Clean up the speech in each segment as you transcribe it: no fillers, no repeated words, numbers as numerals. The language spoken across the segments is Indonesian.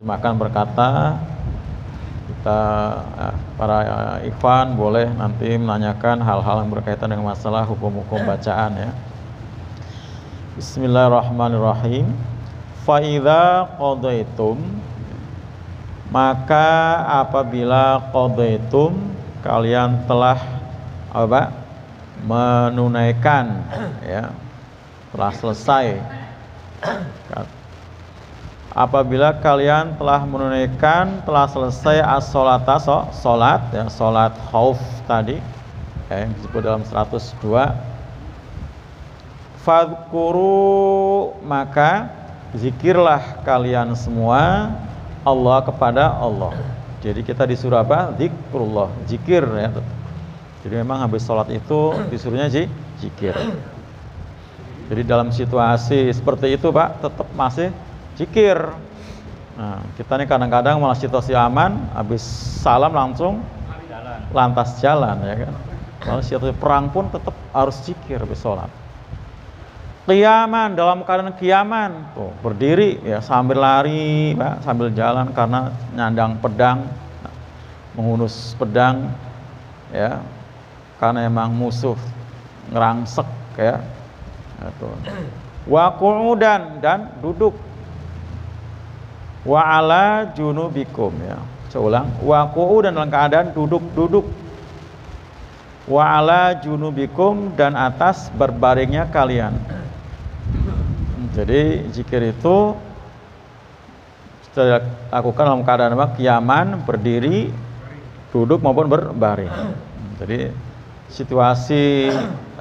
Makan berkata, kita para ikhwan boleh nanti menanyakan hal-hal yang berkaitan dengan masalah hukum-hukum bacaan ya. Bismillahirrahmanirrahim. Fa idza qadaitum, maka apabila qadaitum, kalian telah apa? Menunaikan ya. Telah selesai. Apabila kalian telah menunaikan, telah selesai as-sholata, sholat ya, sholat khauf tadi ya, yang disebut dalam 102. Fadhkuru, maka zikirlah kalian semua Allah kepada Allah. Jadi kita disuruh apa? Zikrullah, zikir ya. Jadi memang habis sholat itu disuruhnya zikir. Jadi dalam situasi seperti itu Pak, tetap masih zikir. Nah, kita nih kadang-kadang malah situasi aman, habis salam langsung lantas jalan ya kan. Malah situasi perang pun tetap harus zikir habis sholat. Qiyaman, dalam keadaan qiyaman, tuh berdiri ya sambil lari, Pak, sambil jalan karena nyandang pedang, menghunus pedang ya. Karena emang musuh ngerangsek ya. Wa qu'udan, dan duduk. Wa ala junubikum ya. Saya ulang, wa qu'udan, dalam keadaan duduk-duduk. Wa ala junubikum, dan atas berbaringnya kalian. Jadi zikir itu kita lakukan dalam keadaan apa? Qiyaman, berdiri, duduk maupun berbaring. Jadi situasi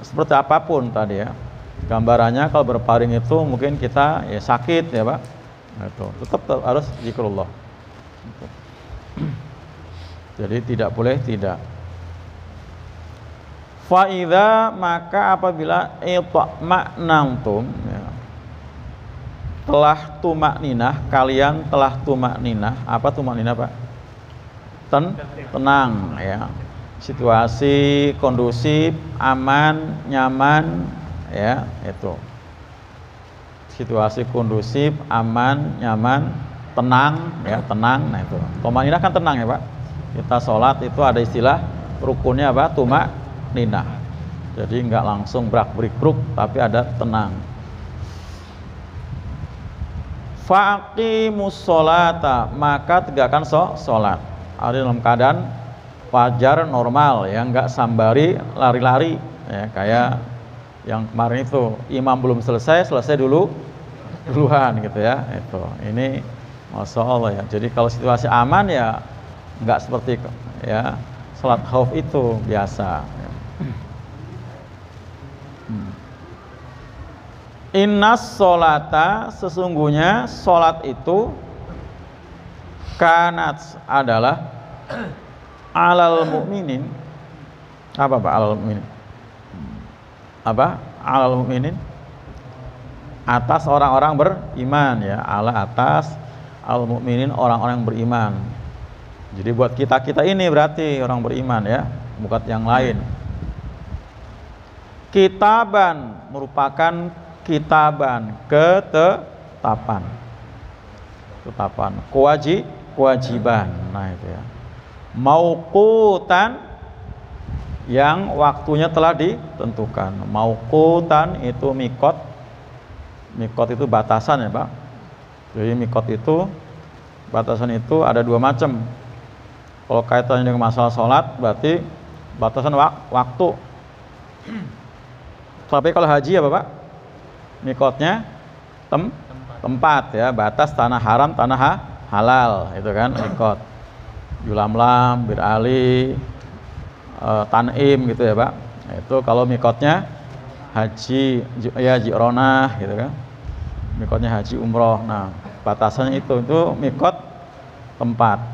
seperti apapun tadi ya. Gambarannya kalau berbaring itu mungkin kita ya sakit ya Pak. Itu tetap harus zikrullah. Jadi tidak boleh tidak. Fa idza, maka apabila itma'nantum ya, telah tumakninah, kalian telah tumakninah. Apa tumakninah Pak? Tenang ya. Situasi kondusif, aman, nyaman ya, itu. Situasi kondusif, aman, nyaman, tenang ya, tenang. Nah itu. Tumakninah kan tenang ya Pak. Kita sholat itu ada istilah rukunnya apa? Tumakninah. Jadi enggak langsung brak-brik-bruk, tapi ada tenang. Faqimus sholata, maka tegakkan sholat. Ada dalam keadaan wajar normal ya, enggak sambari lari-lari ya, kayak yang kemarin itu imam belum selesai duluan gitu ya. Itu ini masya Allah ya. Jadi kalau situasi aman ya enggak seperti ya salat khauf itu biasa ya. Innas sholata, sesungguhnya sholat itu kanat adalah alal mu'minin. Apa Pak alal mu'minin? Apa? Alal mu'minin? Atas orang-orang beriman ya. Ala atas al mu'minin, orang-orang yang beriman. Jadi buat kita ini berarti orang beriman ya, bukan yang lain. Kitaban merupakan kitaban, ketetapan. Kewajiban. Nah itu ya. Mauqutan, yang waktunya telah ditentukan. Mauqutan itu mikot. Mikot itu batasan ya Pak. Jadi mikot itu batasan itu ada dua macam. Kalau kaitannya dengan masalah sholat berarti batasan waktu. Tapi kalau haji apa Pak? Mikotnya tempat ya, batas tanah haram, tanah halal, itu kan mikot. Yulamlam, Bir Ali, Tanim gitu ya Pak. Itu kalau mikotnya haji ya Ji'ronah gitu kan. Mikotnya haji umroh. Nah, batasannya itu mikot tempat.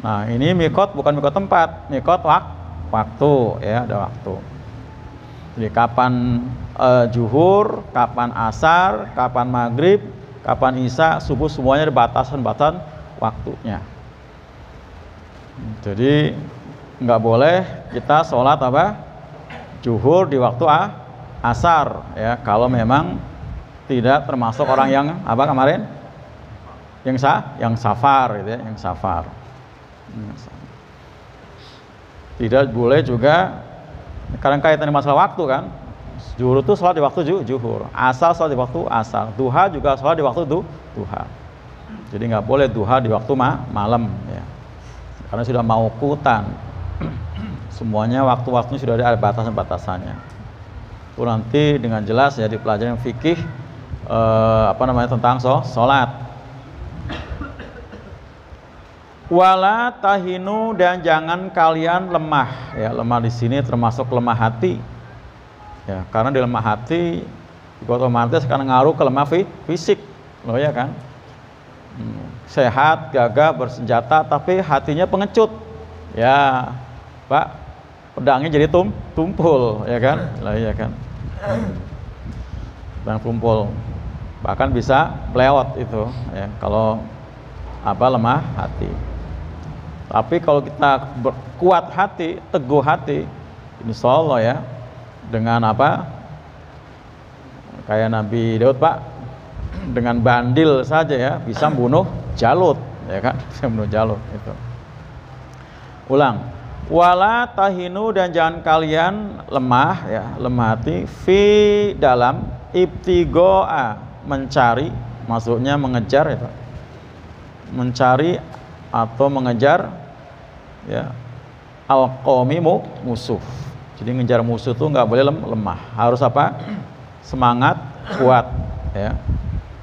Nah, ini mikot bukan mikot tempat, mikot waktu ya, ada waktu. Jadi kapan zuhur, kapan asar, kapan maghrib, kapan isya, subuh, semuanya ada batasan-batasan waktunya. Jadi nggak boleh kita sholat apa? Zuhur di waktu asar ya, kalau memang tidak termasuk orang yang apa kemarin? yang safar gitu ya, yang safar. Tidak boleh juga kadang kaitan masalah waktu kan. Zuhur itu sholat di waktu zuhur, asar sholat di waktu asar, duha juga sholat di waktu duha. Jadi nggak boleh duha di waktu malam ya, karena sudah mauqutan. Semuanya waktu-waktunya sudah ada batasan-batasannya. Itu nanti dengan jelas ya di pelajaran fikih tentang sholat. Wala tahinu, dan jangan kalian lemah ya. Lemah di sini termasuk lemah hati ya, karena di lemah hati otomatis akan ngaruh ke lemah fisik loh ya kan. Sehat gagah bersenjata tapi hatinya pengecut ya Pak, pedangnya jadi tumpul ya kan. Lah iya kan, pedang tumpul bahkan bisa melewat itu ya kalau lemah hati. Tapi kalau kita kuat hati, teguh hati, insya Allah ya, dengan kayak Nabi Daud Pak, dengan bandil saja ya bisa membunuh Jalut ya kan, bisa membunuh Jalut itu. Ulang, wala tahinu, dan jangan kalian lemah ya, lemah hati fi dalam ibtigoa, mencari, maksudnya mengejar ya Pak, mencari atau mengejar ya al-qawmi musuh. Jadi ngejar musuh tuh nggak boleh lemah, harus semangat, kuat ya.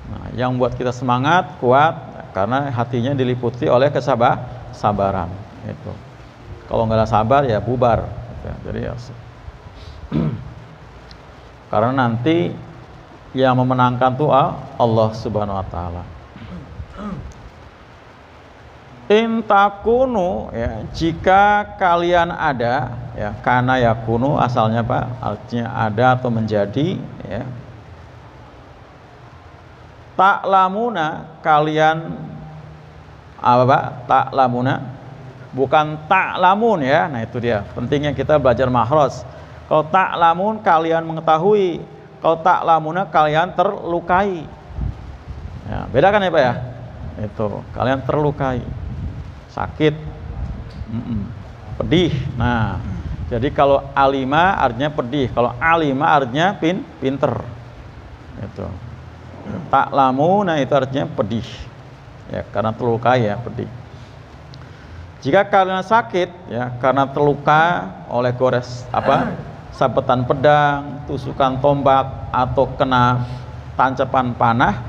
Nah, yang buat kita semangat, kuat karena hatinya diliputi oleh kesabaran itu. Kalau nggak ada sabar ya bubar ya. Jadi ya karena nanti yang memenangkan tuh Allah Subhanahu wa taala. Intakunu ya, jika kalian ada ya, kana yakunu asalnya Pak, artinya ada atau menjadi ya. Ta'lamuna, kalian Pak? Ta'lamuna, bukan ta'lamun ya. Nah itu dia pentingnya kita belajar makhraj. Kalau ta'lamun kalian mengetahui, kalau ta'lamuna kalian terlukai ya, beda kan ya Pak ya. Itu kalian terlukai, sakit, pedih. Nah, jadi kalau alima artinya pedih, kalau alima artinya pinter. Itu. Ta'lamuna itu artinya pedih. Ya, karena terluka ya, pedih. Jika kalian sakit ya karena terluka oleh sabetan pedang, tusukan tombak atau kena tancapan panah,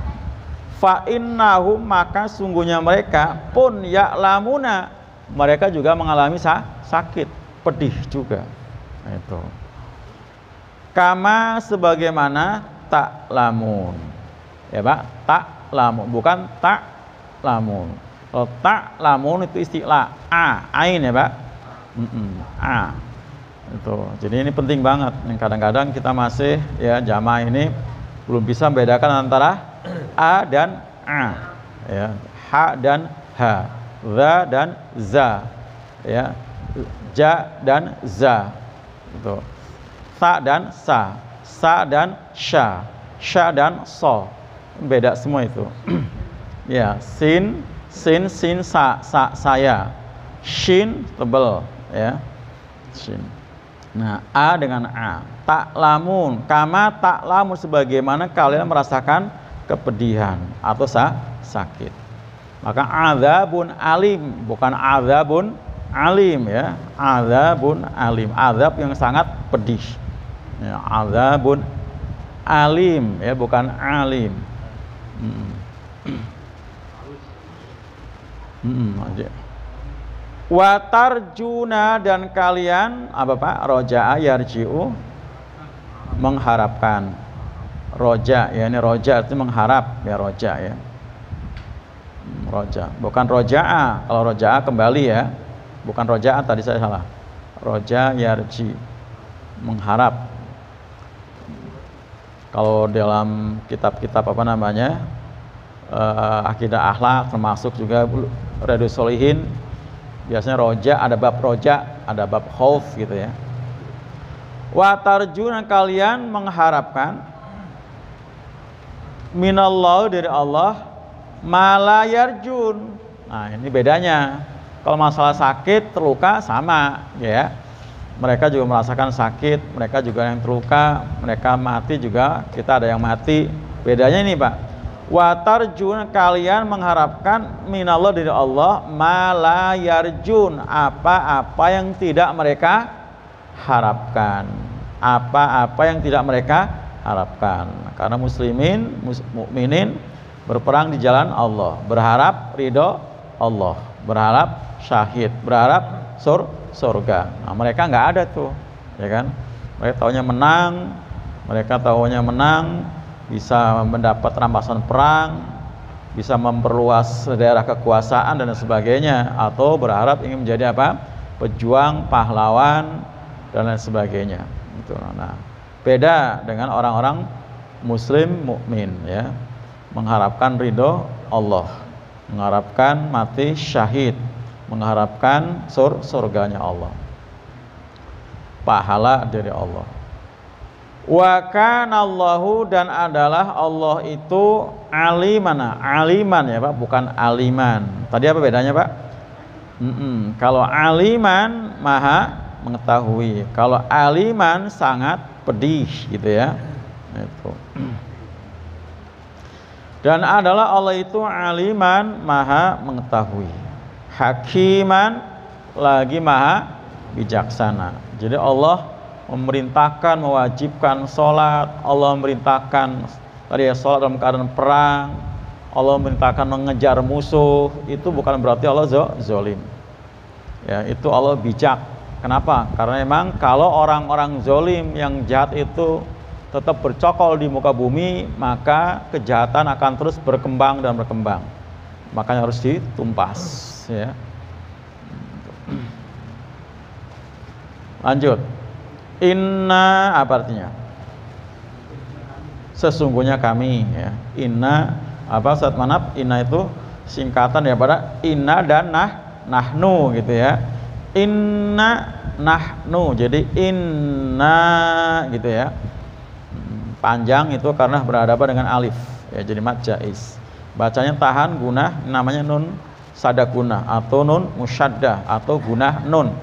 fa innahum, maka sungguhnya mereka pun ya'lamuna, mereka juga mengalami sakit, pedih juga. Nah, itu. Kama, sebagaimana ta'lamun. Ya Pak, ta'lamun bukan ta'lamun. Kalau ta'lamun itu istilah ain ya Pak. Itu. Jadi ini penting banget. Kadang-kadang kita masih ya jamaah ini belum bisa membedakan antara a dan a ya, ha dan ha, za dan za ya, ja dan za itu, sa dan sa dan sya dan so, beda semua itu. Ya, sin sa saya, shin tebel ya, shin. Nah, a dengan a. Ta'lamun, kama ta'lamun, sebagaimana kalian merasakan kepedihan atau sakit. Maka azabun alim, bukan azabun alim ya. Azabun alim, azab yang sangat pedih. Ya, azabun alim ya, bukan alim. Watarjuna, dan kalian Pak? Roja'a yarji'u, mengharapkan. Roja ya, ini roja itu mengharap ya, roja ya. Roja, bukan roja'a. Kalau roja'a kembali ya, bukan roja'a, tadi saya salah. Roja yarji, mengharap. Kalau dalam kitab-kitab akidah akhlak, termasuk juga Riyadhus Shalihin, biasanya roja, ada bab roja, ada bab khauf gitu ya. Wa tarjuna, kalian mengharapkan minallah, dari Allah, Malayarjun. Nah, ini bedanya. Kalau masalah sakit, terluka sama, ya. Mereka juga merasakan sakit, mereka juga yang terluka, mereka mati juga, kita ada yang mati. Bedanya ini, Pak. Watarjun, kalian mengharapkan minallah dari Allah, malayarjun, apa-apa yang tidak mereka harapkan. Apa-apa yang tidak mereka harapkan. Karena muslimin, mukminin berperang di jalan Allah, berharap ridho Allah, berharap syahid, berharap surga. Nah, mereka nggak ada tuh, ya kan? Mereka taunya menang, bisa mendapat rampasan perang, bisa memperluas daerah kekuasaan dan sebagainya, atau berharap ingin menjadi apa? Pejuang, pahlawan dan lain sebagainya. Gitu. Nah, beda dengan orang-orang muslim mukmin, ya. Mengharapkan ridho Allah, mengharapkan mati syahid, mengharapkan surganya Allah, pahala dari Allah. Wa kana Allahu, dan adalah Allah itu aliman ya Pak, bukan aliman. Tadi apa bedanya Pak? Kalau aliman maha mengetahui, kalau aliman sangat pedih gitu ya. Itu. Dan adalah Allah itu aliman, maha mengetahui, hakiman, lagi maha bijaksana. Jadi Allah memerintahkan, mewajibkan sholat, Allah memerintahkan tadi ya sholat dalam keadaan perang, Allah memerintahkan mengejar musuh. Itu bukan berarti Allah zolim, ya. Itu Allah bijak. Kenapa? Karena memang kalau orang-orang zolim yang jahat itu tetap bercokol di muka bumi, maka kejahatan akan terus berkembang dan berkembang. Makanya harus ditumpas, ya. Lanjut. Inna, apa artinya? Sesungguhnya kami, ya. Inna, apa Ustaz Manap? Inna itu singkatan ya pada inna dan nahnu gitu ya. Inna nahnu, jadi inna gitu ya. Panjang itu karena berhadapan dengan alif, ya, jadi mad jaiz. Bacanya tahan gunah, namanya nun sadakunah atau nun musyaddah atau gunah nun.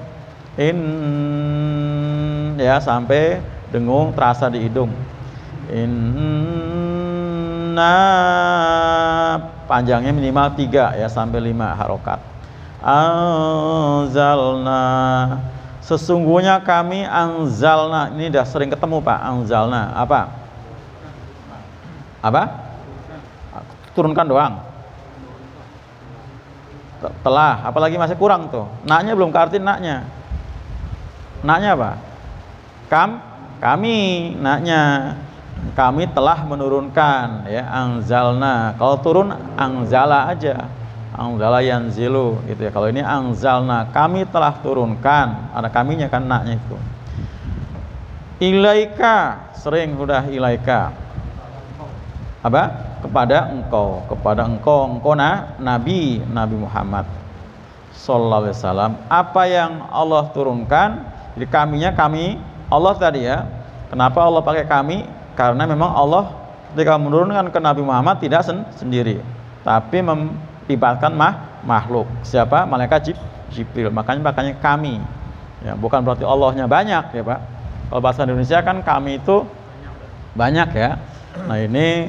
Ya, sampai dengung terasa di hidung. Inna, panjangnya minimal 3 ya, sampai 5 harokat. Anzalna, sesungguhnya kami anzalna. Ini udah sering ketemu Pak, anzalna apa? Turunkan doang. Telah, apalagi masih kurang tuh. Naknya belum ke arti naknya. Naknya apa? Kami, naknya. Kami telah menurunkan, ya, anzalna. Kalau turun anzala aja. Anzala yanzilu gitu ya. Kalau ini anzalna, kami telah turunkan. Ada kaminya kan, naknya itu. Ilaika, sering sudah ilaika. Apa? Kepada engkau, Nabi Muhammad sallallahu alaihi wasallam. Apa yang Allah turunkan, jadi kaminya kami Allah tadi ya. Kenapa Allah pakai kami? Karena memang Allah ketika menurunkan ke Nabi Muhammad tidak sendiri, tapi melibatkan makhluk. Siapa? Malaikat Jibril. Makanya kami. Ya, bukan berarti Allahnya banyak ya Pak. Kalau bahasa Indonesia kan kami itu banyak ya. Nah, ini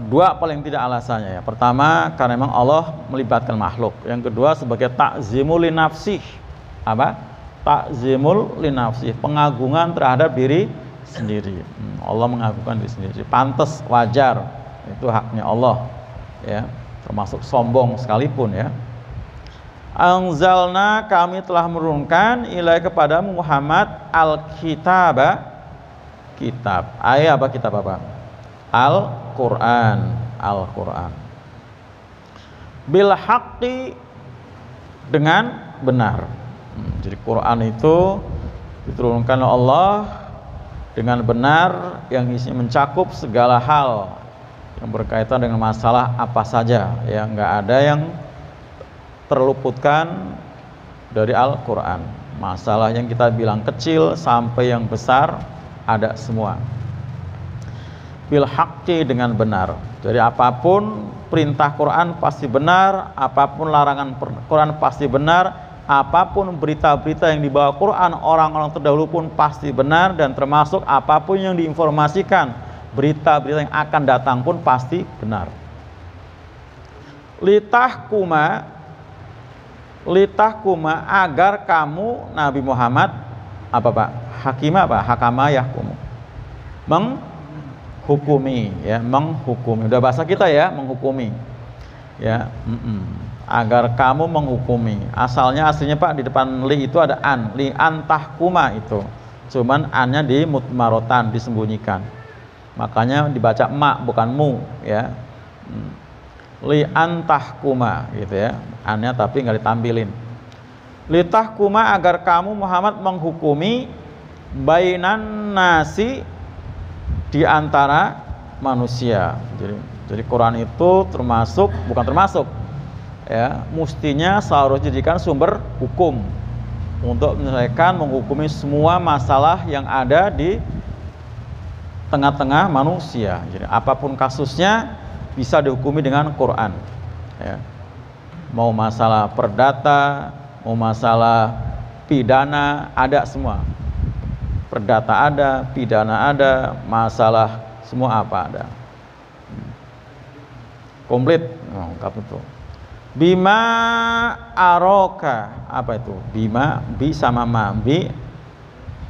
dua paling tidak alasannya ya. Pertama, karena memang Allah melibatkan makhluk. Yang kedua, sebagai ta'zimul linafsih. Apa? Ta'zimul linafsih, pengagungan terhadap diri sendiri. Allah mengagungkan diri sendiri. Pantas, wajar. Itu haknya Allah, ya. Termasuk sombong sekalipun ya. Anzalna, kami telah menurunkan ilai kepada Muhammad al-kitaba, kitab. Ayat apa kitab apa? Al-Quran. Bil haqqi, dengan benar. Jadi Quran itu diturunkan oleh Allah dengan benar, yang isinya mencakup segala hal yang berkaitan dengan masalah apa saja. Ya, nggak ada yang terluputkan dari Al-Quran. Masalah yang kita bilang kecil sampai yang besar ada semua. bil haqqi dengan benar. Jadi apapun perintah Quran pasti benar, apapun larangan Quran pasti benar, apapun berita-berita yang dibawa Quran orang-orang terdahulu pun pasti benar, dan termasuk apapun yang diinformasikan berita-berita yang akan datang pun pasti benar. Litahkuma agar kamu Nabi Muhammad apa Pak? Hakimah apa? Hakama yahkumu. Menghukumi ya, menghukumi. Udah bahasa kita ya, menghukumi. Ya, agar kamu menghukumi. Aslinya Pak di depan li itu ada an, li antahkuma itu. Cuman annya di mutmarotan, disembunyikan. Makanya dibaca ma bukan mu ya. Li antahkuma gitu ya. Annya tapi nggak ditampilin. Litahkuma agar kamu Muhammad menghukumi bainan nasi di antara manusia. Jadi Quran itu bukan termasuk ya, mestinya selalu dijadikan sumber hukum untuk menyelesaikan, menghukumi semua masalah yang ada di tengah-tengah manusia. Jadi apapun kasusnya bisa dihukumi dengan Quran ya. Mau masalah perdata, mau masalah pidana, ada semua. Perdata ada, pidana ada, masalah semua apa ada. Komplit, lengkap itu. Bima aroka, apa itu? Bima, bi sama ma, bi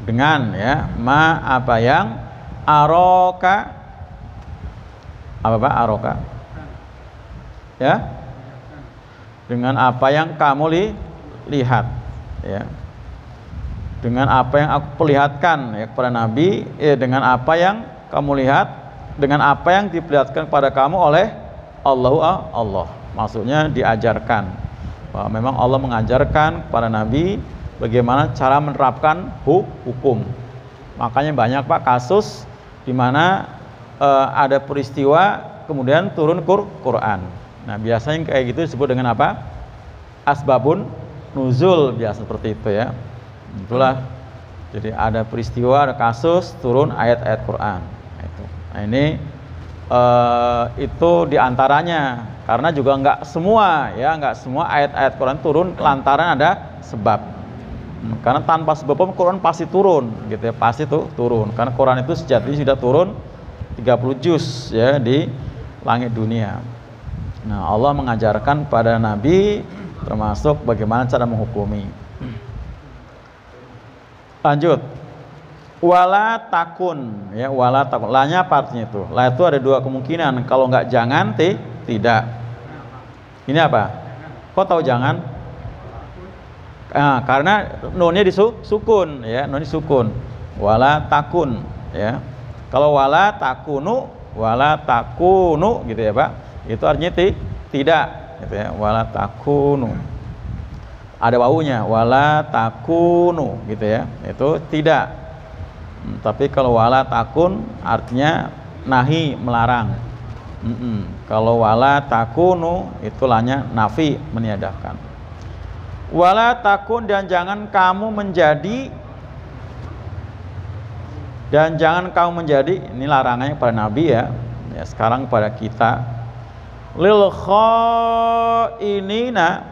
dengan ya, ma apa yang aroka, apa Pak aroka? Ya, dengan apa yang kamu lihat, ya. Dengan apa yang aku perlihatkan ya kepada Nabi, dengan apa yang kamu lihat, dengan apa yang diperlihatkan kepada kamu oleh Allah. Maksudnya diajarkan. Bahwa memang Allah mengajarkan kepada Nabi bagaimana cara menerapkan hukum. Makanya banyak Pak kasus di mana ada peristiwa kemudian turun Quran. Nah, biasanya kayak gitu disebut dengan apa? Asbabun nuzul, biasa seperti itu ya. Itulah. Jadi ada peristiwa, ada kasus, turun ayat-ayat Quran. Nah, ini itu diantaranya, karena juga nggak semua ayat-ayat Quran turun lantaran ada sebab. Karena tanpa sebab pun Quran pasti turun, gitu ya, pasti tuh turun. Karena Quran itu sejatinya sudah turun 30 juz ya di langit dunia. Nah, Allah mengajarkan pada Nabi termasuk bagaimana cara menghukumi. Lanjut. Wala takun ya, wala takun. La-nya partnya itu. La itu ada dua kemungkinan. Kalau nggak jangan, tidak. Ini apa? Kok tahu jangan? Karena nunnya disukun ya, nunnya sukun. Wala takun ya. Kalau wala takunu gitu ya Pak. Itu artinya tidak gitu ya, wala takunu. Ada wawunya, wala takunu gitu ya. Itu tidak. Tapi kalau wala takun artinya nahi, melarang. Kalau wala takunu itu lahnya nafi, meniadakan. Wala takun, dan jangan kamu menjadi, ini larangannya kepada Nabi ya. Ya, sekarang kepada kita. Lil khainina,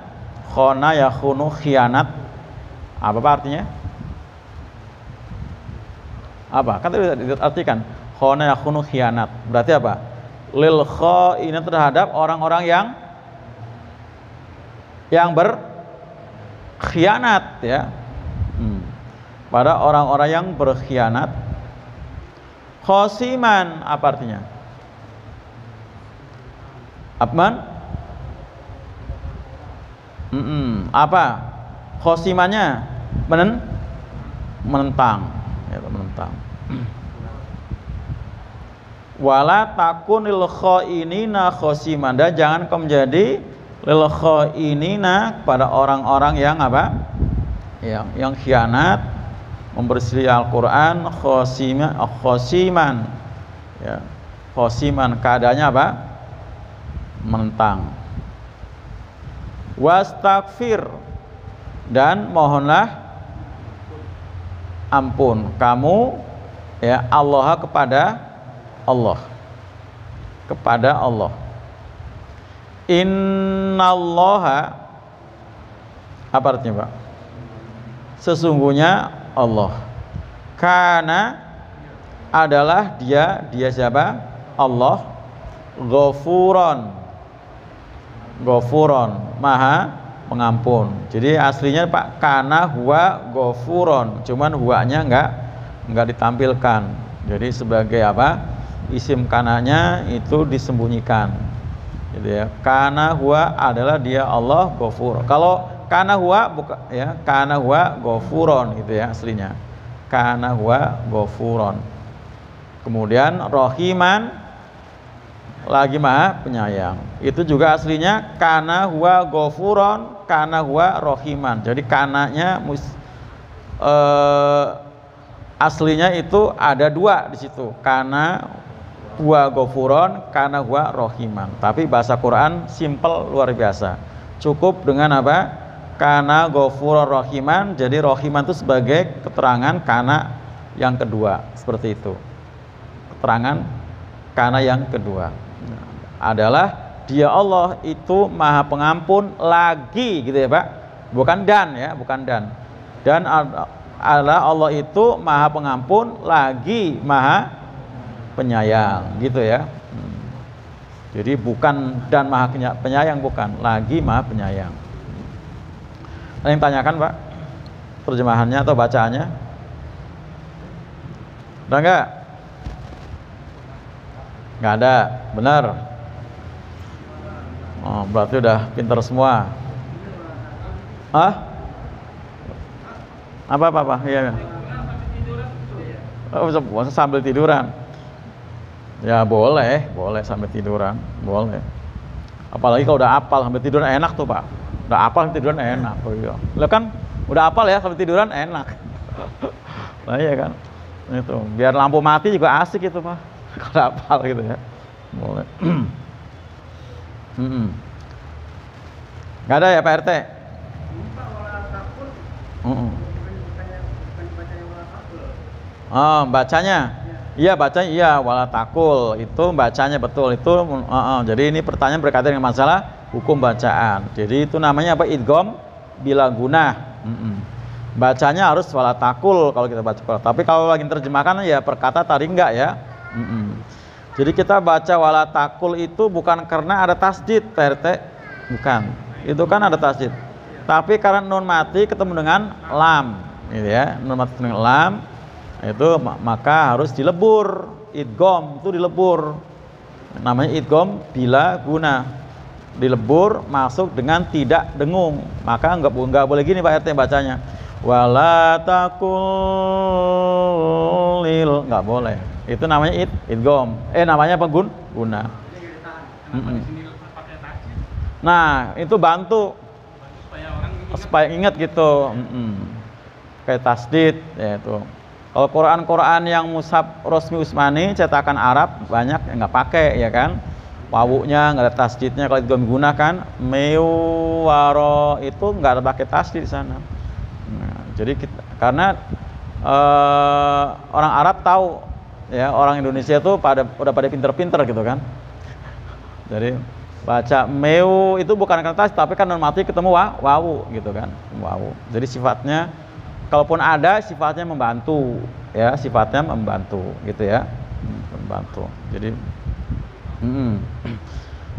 khona yakhunu khianat. Apa artinya? Apa? Kan tadi diartikan khona yakhunu khianat. Berarti apa? Lil khainina, terhadap orang-orang yang berkhianat ya. Pada orang-orang yang berkhianat. Khosiman, apa artinya? Apman? Apa? Khosimannya menentang. Ya, menentang. Wala takun lil khainina khosiman, dan jangan kau menjadi lil khainina pada orang-orang yang apa? Yang khianat, memperselisih Al-Qur'an, khosiman. Ya. Khosiman, keadaannya apa? Menentang. Wastaghfir, dan mohonlah ampun kamu ya Allah kepada Allah. kepada Allah. Innallaha, apa artinya Pak? Sesungguhnya Allah. Kana adalah dia siapa? Allah. Ghafuron, maha pengampun. Jadi aslinya Pak, kana huwa ghafuron, cuman huwanya enggak ditampilkan. Jadi sebagai apa? Isim kananya itu disembunyikan. Gitu ya. Kana huwa adalah dia Allah ghafur. Kalau kana huwa ya, kana huwa ghafuron gitu ya aslinya. Kana huwa ghafuron. Kemudian rohiman, lagi maha penyayang. Itu juga aslinya kana huwa ghafuron, kana huwa rohiman. Jadi kananya aslinya itu ada dua di situ. Kana huwa ghafuron, kana huwa rohiman. Tapi bahasa Quran simple luar biasa. Cukup dengan apa? Kana ghafuron rohiman. Jadi rohiman itu sebagai keterangan kana yang kedua, seperti itu. Keterangan kana yang kedua adalah dia Allah itu maha pengampun lagi, gitu ya Pak, bukan dan ya, bukan dan adalah Allah itu maha pengampun lagi maha penyayang, gitu ya. Jadi bukan dan maha penyayang, bukan, lagi maha penyayang. Ada yang tanyakan Pak terjemahannya atau bacaannya? Udah enggak? Nggak ada, benar. Oh, berarti udah pintar semua. Apa? Iya. Oh, sambil tiduran. Ya boleh sambil tiduran, boleh. Apalagi kalau udah apal sambil tiduran enak tuh Pak. Udah apal sambil tiduran enak. Oh iya. Lo kan udah apal ya sambil tiduran enak. Nah iya kan. Itu biar lampu mati juga asik itu Pak. Kalau hafal gitu ya, boleh. Nggak ada ya Pak RT? Oh, bacanya? Iya bacanya, iya wala takul itu bacanya betul itu. Jadi ini pertanyaan berkaitan dengan masalah hukum bacaan. Jadi itu namanya apa? Idgham bila gunah. Bacanya harus wala takul kalau kita baca. Tapi kalau lagi terjemahkan ya perkata tadi enggak ya. Jadi kita baca wala takul itu bukan karena ada tasdid PRT, bukan. Itu kan ada tasdid. Tapi karena nun mati ketemu dengan lam, gitu ya. Nun mati dengan lam itu maka harus dilebur. Idgham itu dilebur. Namanya idgham bila guna. Dilebur masuk dengan tidak dengung. Maka enggak boleh gini Pak RT bacanya. Wala takul lil, enggak boleh. Itu namanya idgham. Namanya apa guna. Nah, itu bantu supaya ingat gitu. Kayak tasdid ya itu. Kalau Quran yang mushaf Rosmi Utsmani cetakan Arab banyak yang nggak pakai ya kan. Wawunya nggak ada tasdidnya. Kalau idgham gunakan mewaro itu nggak ada pakai tasdid di sana. Nah, jadi karena orang Arab tahu ya, orang Indonesia tuh udah pada pinter-pinter gitu kan. Jadi baca meu itu bukan karena tasdid, tapi kan non mati ketemu wawu gitu kan. Wawu. Jadi sifatnya kalaupun ada sifatnya membantu ya, sifatnya membantu gitu ya. Membantu. Jadi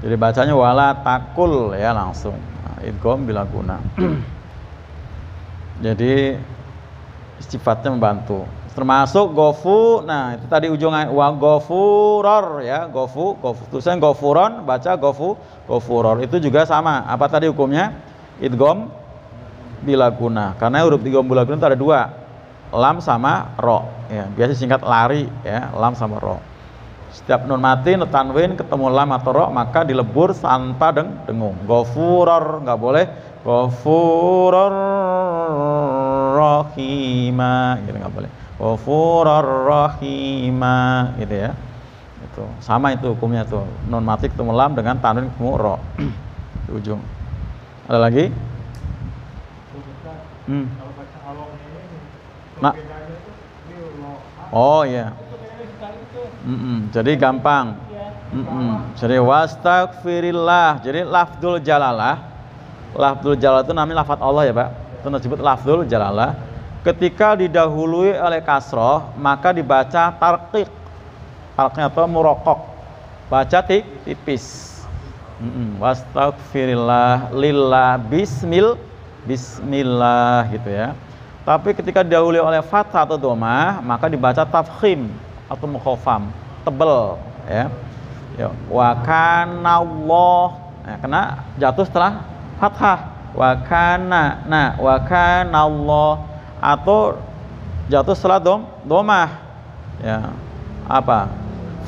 jadi bacanya wala takul ya langsung. Nah, idgham bila guna. Jadi sifatnya membantu. Termasuk gofu. Nah, itu tadi ujungnya wa gofuror ya, gofu. Tulisan gofuron, baca gofuror. Itu juga sama. Apa tadi hukumnya? Idgham bila guna. Karena huruf idgham bila guna itu ada dua. Lam sama ro ya. Biasa singkat lari ya, lam sama ro. Setiap nun mati, nun tanwin ketemu lam atau ro maka dilebur tanpa dengung. Gofuror enggak boleh. Gofuror rahima gitu enggak boleh. Ghafurur rahima gitu ya. Itu sama itu hukumnya tuh. Nun mati ketemu lam dengan tanwin ketemu ro di ujung. Ada lagi? Nah. Oh iya. Jadi gampang. Jadi wastaghfirillah. Jadi lafdzul jalalah. Lafdzul jalalah itu namanya lafadz Allah ya Pak. Itu disebut lafdzul jalalah. Ketika didahului oleh kasroh, maka dibaca tarqiq. Tarqiq atau murokok. Baca tipis. Wastaghfirillah lillah bismillah gitu ya. Tapi ketika didahului oleh fathah atau dhammah, maka dibaca tafkhim atau mukhafam, tebel ya. Ya, wa kana Allah. Nah, kena jatuh setelah fathah. Wa kana. Nah, wa kana Allah atau jatuh setelah dhammah. Ya. Apa?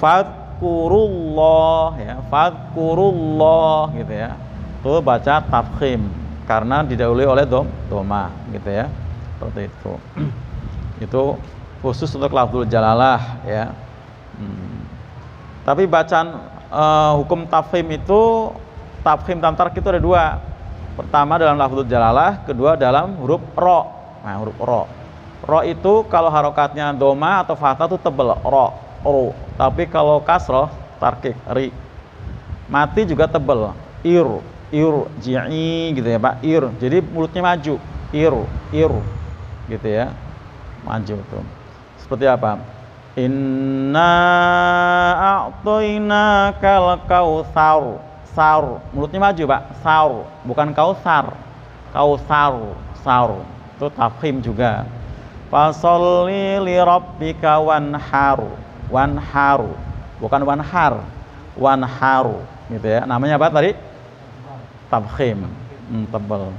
Fadkurullah ya, fadkurullah gitu ya. Tuh baca tafkhim karena didahului oleh dhammah gitu ya. Seperti itu. Itu khusus untuk lafdzul jalalah ya. Tapi bacaan hukum tafkhim itu, tafkhim dan tarqiq itu ada dua. Pertama dalam lafdzul jalalah, kedua dalam huruf ro. Nah, huruf ro. Ro itu kalau harokatnya dhammah atau fathah itu tebel, ro. Tapi kalau kasroh, tarqiq, ri. Mati juga tebel, ji'i gitu ya Pak, Jadi mulutnya maju, gitu ya. Maju tuh. Seperti apa? Inna a'tainakal kautsar. Mulutnya maju, Pak. Saur, bukan kausar. Saur. Itu tafkhim juga. Fasholli li rabbika wanharu. Bukan wanharu. Gitu ya. Namanya apa tadi? Tafkhim. Tebal.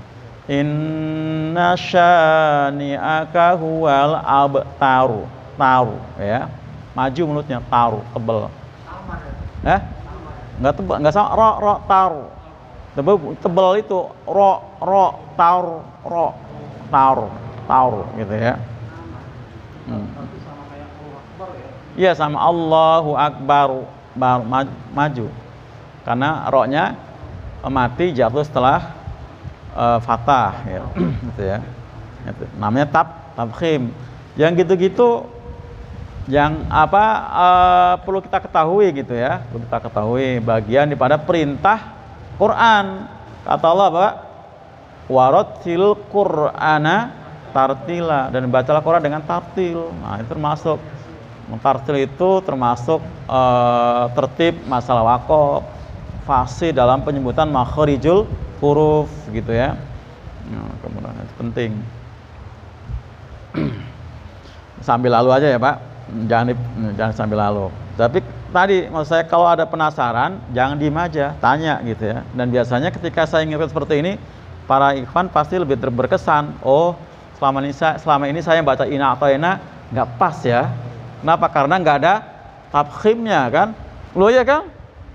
Inna syani'aka huwal abtaru. Taru ya, maju mulutnya, taru, tebel. Nggak tebel, nggak sama, ro taru. Tebel itu ro taru gitu ya. Iya sama Allahu Akbar, maju. Karena ro-nya mati jatuh setelah fathah ya. Gitu ya. Itu namanya tafkhim. Yang gitu-gitu yang perlu kita ketahui gitu ya, perlu kita ketahui bagian daripada perintah Quran. Kata Allah Pak, warattil Qur'ana tartila, dan bacalah Quran dengan tartil. Nah, itu termasuk tartil, itu termasuk tertib masalah waqaf, fasih dalam penyebutan makharijul huruf gitu ya. Nah, kemudian itu penting. Sambil lalu aja ya Pak, jangan sambil lalu. Tapi tadi maksud saya, kalau ada penasaran jangan diem aja, tanya gitu ya. Dan biasanya ketika saya ngingetin seperti ini, para ikhwan pasti lebih berkesan. Oh, selama ini saya baca ina atau ena nggak pas ya. Kenapa? Karena nggak ada tafkhimnya kan. Loh ya kan?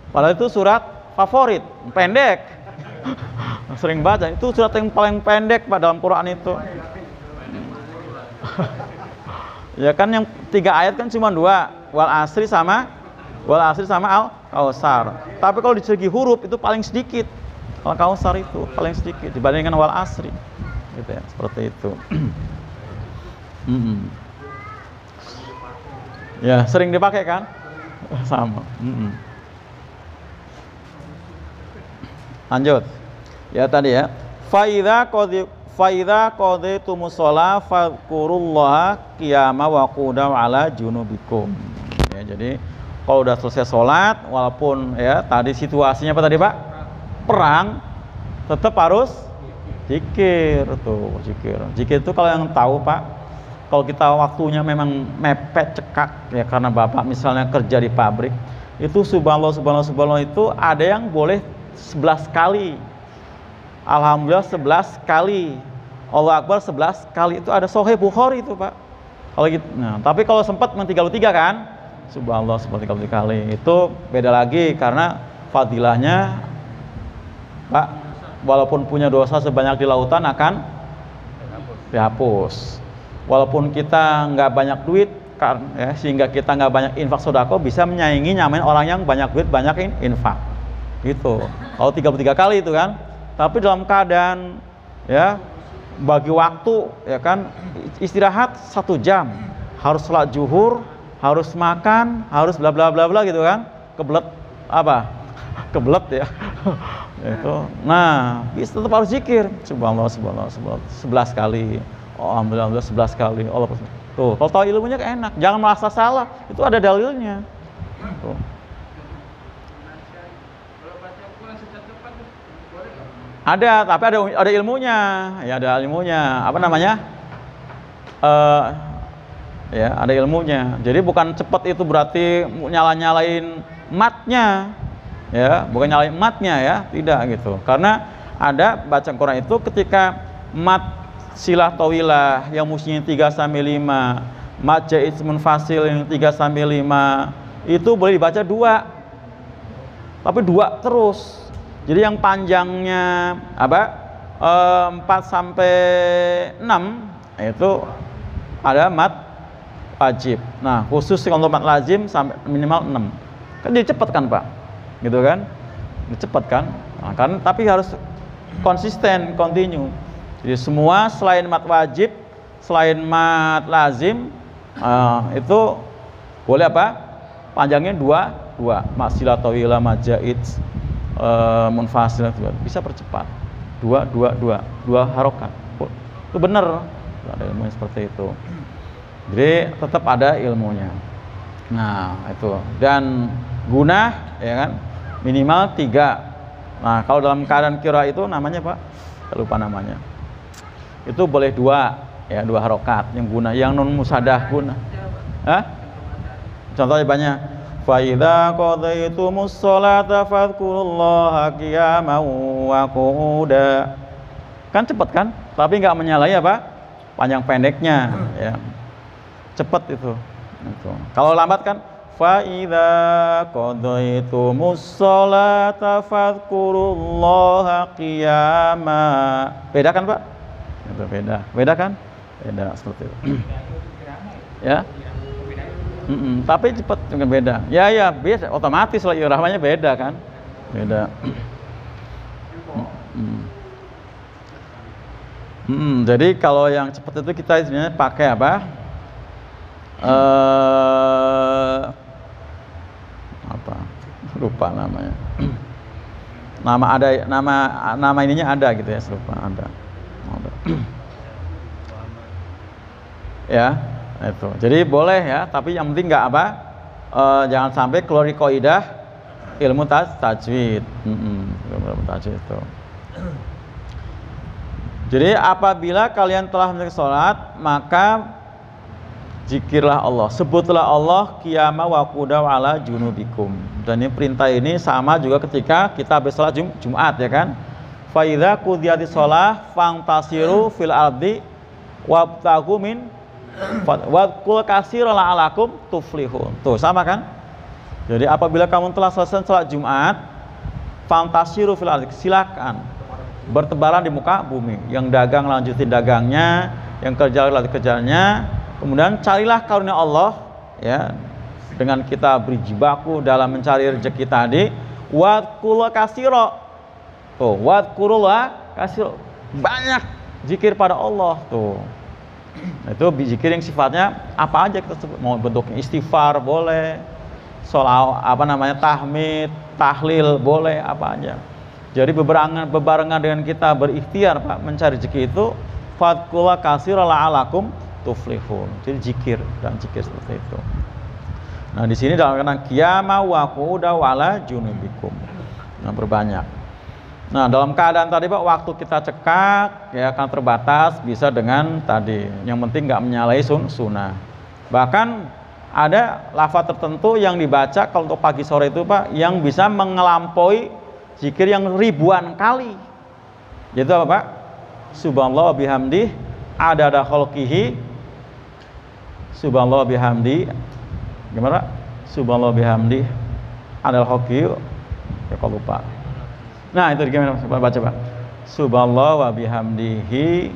Padahal itu surat favorit, pendek. Sering baca, itu surat yang paling pendek Pak dalam Quran itu. Ya kan, yang 3 ayat kan cuma 2, wal asri sama al kausar. Tapi kalau di segi huruf itu paling sedikit, al kausar itu paling sedikit dibandingkan wal asri gitu ya, seperti itu. Ya sering dipakai kan, sama. Lanjut ya tadi ya, Faidha qadaytumus shalah fadhkurullaha qiyama wa qu'udan ala junubikum. Ya, jadi kalau udah selesai sholat, walaupun ya tadi situasinya apa tadi Pak? Perang, tetap harus zikir tuh, zikir. Zikir itu kalau yang tahu Pak, kalau kita waktunya memang mepet cekak ya, karena Bapak misalnya kerja di pabrik, itu subhanallah itu ada yang boleh 11 kali. Alhamdulillah 11 kali. Allah Akbar 11 kali, itu ada Sahih Bukhari itu Pak. Kalau gitu, nah, tapi kalau sempat 33 kan, subhanallah 33 kali, itu beda lagi karena fadilahnya Pak, walaupun punya dosa sebanyak di lautan akan dihapus. Walaupun kita nggak banyak duit, ya, sehingga kita nggak banyak infak sodako, bisa menyaingi nyamain orang yang banyak duit banyak infak. Gitu. Kalau 33 kali itu kan, tapi dalam keadaan ya bagi waktu ya kan, istirahat 1 jam, harus sholat zuhur, harus makan, harus bla bla bla bla gitu kan, kebelet apa? Kebelet ya. Itu. Nah, bisa tetap harus zikir. Subhanallah, subhanallah, subhanallah. 11 kali. Oh, alhamdulillah 11 kali. Allah. Tuh, kalau tahu ilmunya enak. Jangan merasa salah. Itu ada dalilnya. Tuh. Ada, tapi ada ilmunya. Ya, ada ilmunya. Apa namanya? Ya, ada ilmunya. Jadi bukan cepat itu berarti nyalain matnya. Ya, bukan nyalain matnya ya, tidak gitu. Karena ada baca Quran itu ketika mat silah tawilah yang mestinya 3 sampai 5, mat jaiz munfasil yang 3 sampai 5 itu boleh dibaca 2. Tapi 2 terus. Jadi yang panjangnya apa? 4 sampai 6 itu ada mat wajib. Nah, khusus untuk mat lazim sampai minimal 6. Kan jadi cepat kan, Pak? Gitu kan? Cepat kan? Nah, kan tapi harus konsisten, continue. Jadi semua selain mat wajib, selain mat lazim itu boleh apa? Panjangnya 2, mat silah tawilah, mat jaiz, munfasil bisa percepat. 2 harokat. Itu benar. Ada ilmunya seperti itu. Jadi tetap ada ilmunya. Nah, itu. Dan gunah ya kan minimal 3. Nah, kalau dalam keadaan kira itu namanya Pak, saya lupa namanya. Itu boleh 2 ya, 2 harokat yang guna, yang non musadah guna. Contohnya banyak. Fa idza qadaytumus sholata fadhkurullaha qiyaman wa qu'uda. Kan cepat kan? Tapi enggak menyalahi apa? Panjang pendeknya ya. Cepat itu. Kalau lambat kan fa idza qadaytumus sholata fadhkurullaha qiyama. Beda kan, Pak? Itu beda. Beda kan? Beda seperti itu. Ya. Tapi cepat juga beda. Ya beda, otomatis lah irahmanya beda kan? Beda. Jadi kalau yang cepat itu kita sebenarnya pakai apa? Apa? Lupa namanya. Nama ininya ada gitu ya, lupa ada. Ya, itu. Jadi boleh ya, tapi yang penting nggak apa? Jangan sampai keluar di kaidah ilmu tajwid. Ilmu tajwid itu. Jadi apabila kalian telah mengerjakan sholat, maka zikirlah Allah, sebutlah Allah qiyama wa qu'uda wa ala junubikum. Dan ini perintah ini sama juga ketika kita habis sholat Jumat ya kan. Fa idza qudiyatis shalah fantasiru fil ardi wabtaghu min wadqul katsiran la'alakum tuflihun. Tuh sama kan? Jadi apabila kamu telah selesai sholat Jumat, fantasiru fil ardi, silakan bertebaran di muka bumi. Yang dagang lanjutin dagangnya, yang kerja lanjut kerjanya. Kemudian carilah karunia Allah ya, dengan kita berjibaku dalam mencari rezeki tadi. Wadqul katsira. Tuh, wadqurullah katsira. Banyak zikir pada Allah tuh. Itu zikir yang sifatnya apa aja kita sebut, mau bentuknya istighfar boleh, sholawat apa namanya, tahmid, tahlil boleh, apa aja. Jadi bebarengan dengan kita berikhtiar Pak mencari rezeki itu, fadkulla katsira la'alakum tuflihun. Jadi zikir dan zikir seperti itu. Nah, di sini dalam kata qiyama wa qu'uda wa ala junubikum. Nah, berbanyak. Nah, dalam keadaan tadi Pak, waktu kita cekak ya akan terbatas, bisa dengan tadi yang penting nggak menyalahi sunnah. Bahkan ada lafaz tertentu yang dibaca kalau untuk pagi sore itu Pak yang bisa mengelampaui zikir yang ribuan kali. Yaitu apa Pak? Subhanallah bihamdi adada khalqihi. Subhanallah bihamdi. Gimana Pak? Subhanallah bihamdi adada khalqihi. Ya kalau lupa. Nah, itu gimana baca Pak? Subhanallah wa bihamdihi.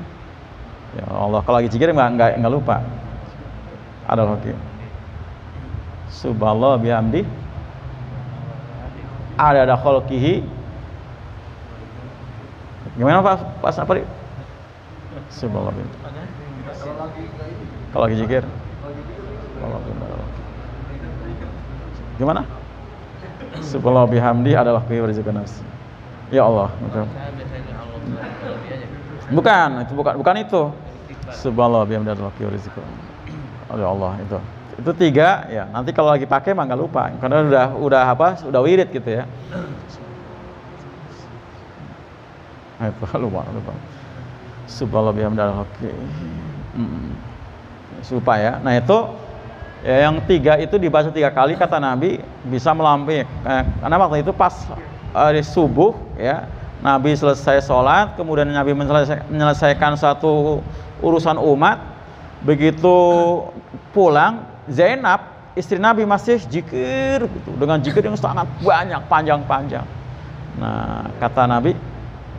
Ya Allah, kalau lagi zikir enggak lupa. Adada khalqihi. Subhanallah bihamdi adada khalqihi. Gimana Pak? Pas apa nih? Subhanallah. Kalau lagi zikir. Gimana? Subhanallah bihamdi adalah waktu rizqun nafsi. Ya Allah. Betul. Bukan, bukan itu. Subhanallah bihamdi adalah waktu rizqun. Ya Allah itu. Itu 3 ya. Nanti kalau lagi pakai mah nggak lupa. Karena udah apa? Udah wirid gitu ya. Itu lupa. Subhanallah bihamdi adalah waktu. Supaya. Nah itu ya, yang 3 itu dibaca 3 kali kata Nabi bisa melampaui. Karena waktu itu pas hari subuh ya, Nabi selesai sholat, kemudian Nabi menyelesaikan satu urusan umat. Begitu pulang, Zainab istri Nabi masih zikir gitu, dengan zikir yang sangat banyak, panjang-panjang. Nah kata Nabi,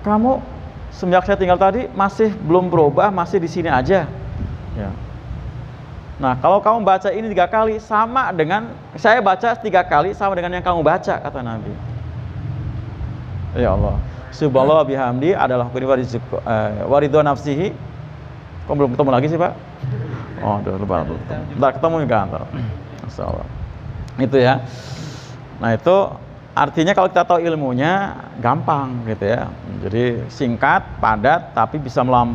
kamu semenjak saya tinggal tadi masih belum berubah, masih di sini aja. Ya. Nah kalau kamu baca ini 3 kali sama dengan saya baca 3 kali sama dengan yang kamu baca, kata Nabi. Ya Allah. Subhanallah bihamdi adalah waridho nafsihi. Kok belum ketemu lagi sih Pak? Oh, udah lupa. Ntar ketemu di kantor. Masyaallah. Itu ya. Nah itu artinya kalau kita tahu ilmunya gampang gitu ya. Jadi singkat, padat, tapi bisa melampaui.